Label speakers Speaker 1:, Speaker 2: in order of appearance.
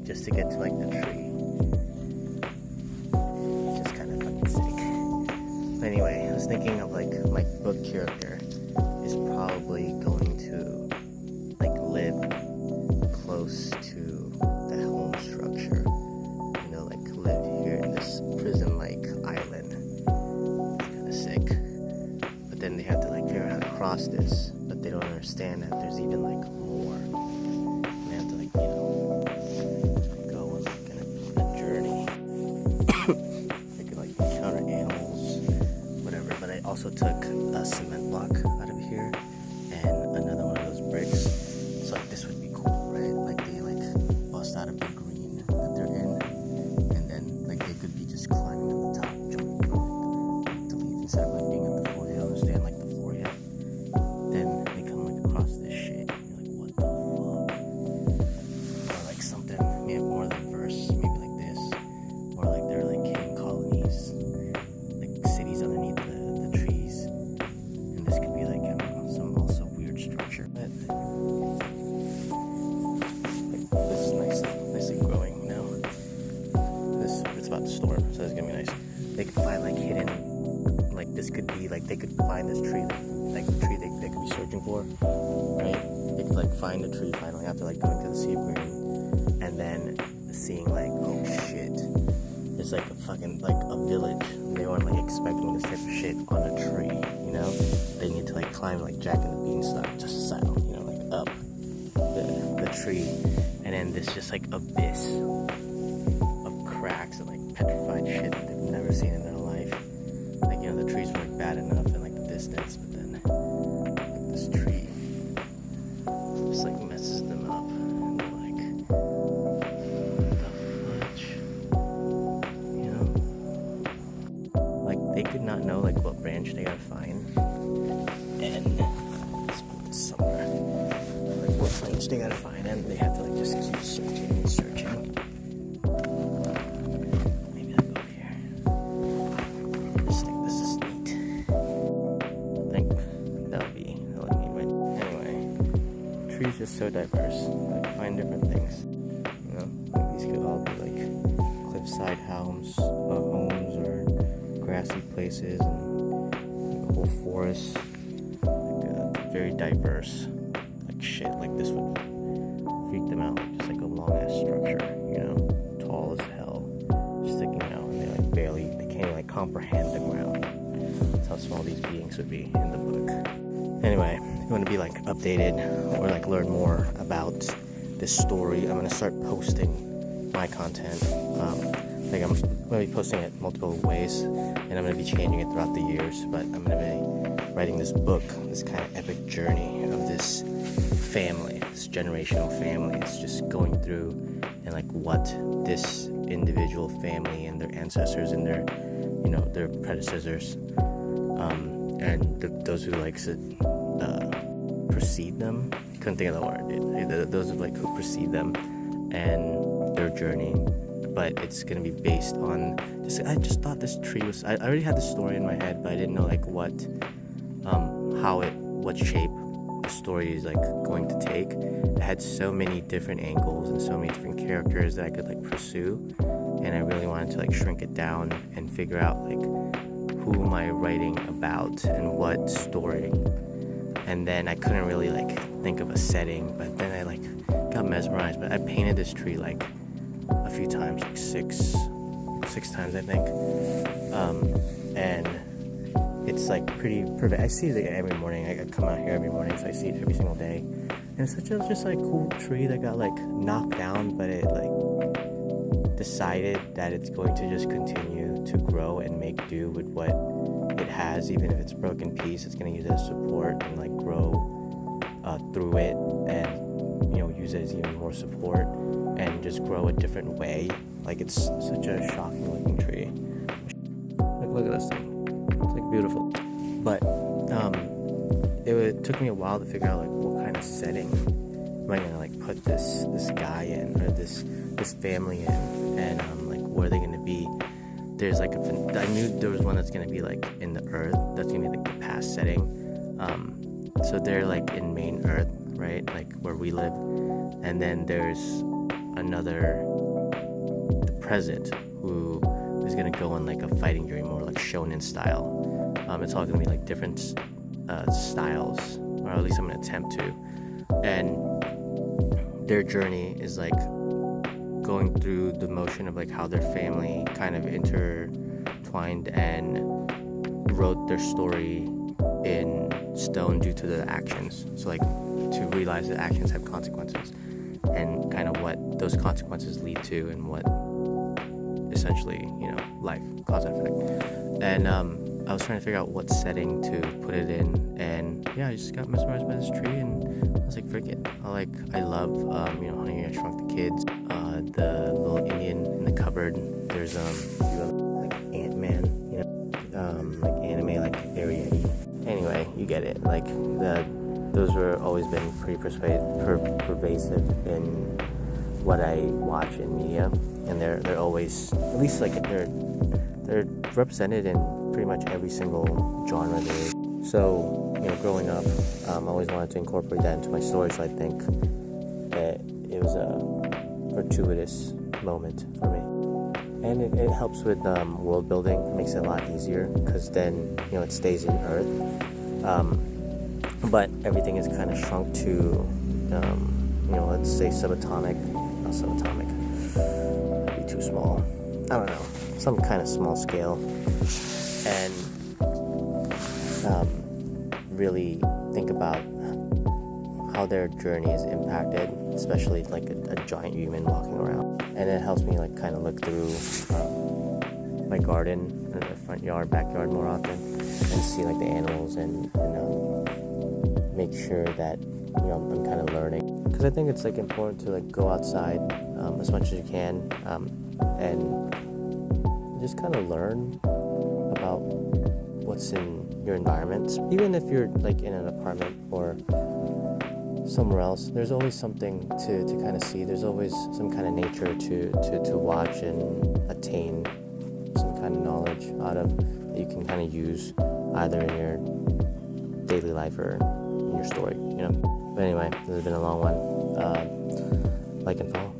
Speaker 1: just to get to like the tree. It's just kind of fucking sick. But anyway, I was thinking of like my book character is probably going to like live close to the home structure. You know, like live here in this prison-like island. It's kind of sick. But then they have to like figure out how to cross this, but they don't understand that there's even like more. They have to like, you know, go on like a journey. They could like encounter animals, whatever. But I also took a cement block out of here and another one of those bricks. So like this would be cool, right? Like they like bust out of the green that they're in, and then like they could be just climbing on the top, jumping from like to leave instead of like being on the floor. They don't understand like the floor yet. Then they come like across this shit. And you're like, what the fuck? Or like something, maybe more diverse, maybe like this, or like they're like cave colonies, like cities underneath the trees, and this could be like some also weird structure. But like this is nicely growing now. It's about to storm, so it's gonna be nice. They could find like hidden, like this could be like they could find this tree, like the tree they could be searching for, right? They could like find the tree finally after like going to the sea of green, and then seeing like, oh shit, there's like a fucking like a village. They weren't like expecting this type of shit on a tree, you know? They need to like climb like Jack and the Beanstalk, just south, you know, like up the tree, and then this just like abyss of cracks and like petrified shit that they've never seen in their life. Like, you know, the trees were like bad enough in like the distance, but then like this tree just like messes them up, and they're like, what the fudge, you know? Like they could not know like what branch they gotta find, and let's put this somewhere, like what branch they gotta find, and they have to like just keep searching and searching. Maybe like over here. I just think this is neat. I think that would be right. Anyway, trees just so diverse. Like find different things. You know, like these could all be like cliffside homes or grassy places, and like whole forests. Like very diverse. Like shit. Like this would freak them out. Like just like a long ass structure. You know, tall as hell, sticking out, and they like they can't like comprehend the ground. That's how small these beings would be in the book. Anyway, if you want to be like updated or like learn more about this story, I'm gonna start posting my content. Like I'm gonna be posting it multiple ways, and I'm gonna be changing it throughout the years. But I'm gonna be writing this book, this kind of epic journey of this family, this generational family. It's just going through and like what this individual family and their ancestors and their, you know, their predecessors, and those who like precede them. Couldn't think of the word. Those who like who precede them and their journey. But it's gonna be based on I just thought this tree was. I already had the story in my head, but I didn't know like what shape the story is like going to take. It had so many different angles and so many different characters that I could like pursue, and I really wanted to like shrink it down and figure out like who am I writing about and what story. And then I couldn't really like think of a setting, but then I like got mesmerized. But I painted this tree like a few times, like six times I think, and it's like pretty perfect. I see it every morning. I come out here every morning, so I see it every single day. And it's such a just like cool tree that got like knocked down, but it like decided that it's going to just continue to grow and make do with what it has. Even if it's a broken piece, it's going to use it as support and like grow through it, and you know, use it as even more support and just grow a different way. Like it's such a shocking looking tree. Like look at this thing. It's like beautiful. But it took me a while to figure out like what kind of setting am I gonna like put this guy in, or this family in, and like where are they gonna be. There's like I knew there was one that's gonna be like in the earth, that's gonna be like the past setting. So they're like in main earth, right, like where we live, and then there's another the present who is gonna go on like a fighting journey, more like shonen style. It's all gonna be like different styles, or at least I'm gonna attempt to. And their journey is like going through the motion of like how their family kind of intertwined and wrote their story in stone due to their actions. So like to realize that actions have consequences, and kind of what those consequences lead to, and what essentially, you know, life, cause and effect. And I was trying to figure out what setting to put it in, and yeah, I just got mesmerized by this tree, and I was like, frick it. I love you know, Honey, I Shrunk the Kids, the little Indian in the cupboard. There's like Ant-Man, you know, like anime, like Ariety. Anyway, you get it. Like those were always been pretty pervasive in what I watch in media, and they're always, at least like they're represented in pretty much every single genre there is. So, you know, growing up, I always wanted to incorporate that into my story, so I think that it was a fortuitous moment for me. And it helps with world building. It makes it a lot easier, because then, you know, it stays in Earth. But everything is kind of shrunk to, you know, let's say subatomic. Not subatomic. That'd be too small. I don't know. Some kind of small scale. And really think about how their journey is impacted, especially like a giant human walking around. And it helps me like kind of look through my garden, the front yard, backyard more often, and see like the animals, and make sure that, you know, I'm kind of learning, because I think it's like important to like go outside as much as you can, and just kind of learn about what's in your environment. Even if you're like in an apartment or somewhere else, there's always something to kind of see. There's always some kind of nature to watch and attain some kind of knowledge out of, that you can kind of use either in your daily life or in your story, you know. But anyway, this has been a long one. Like and follow.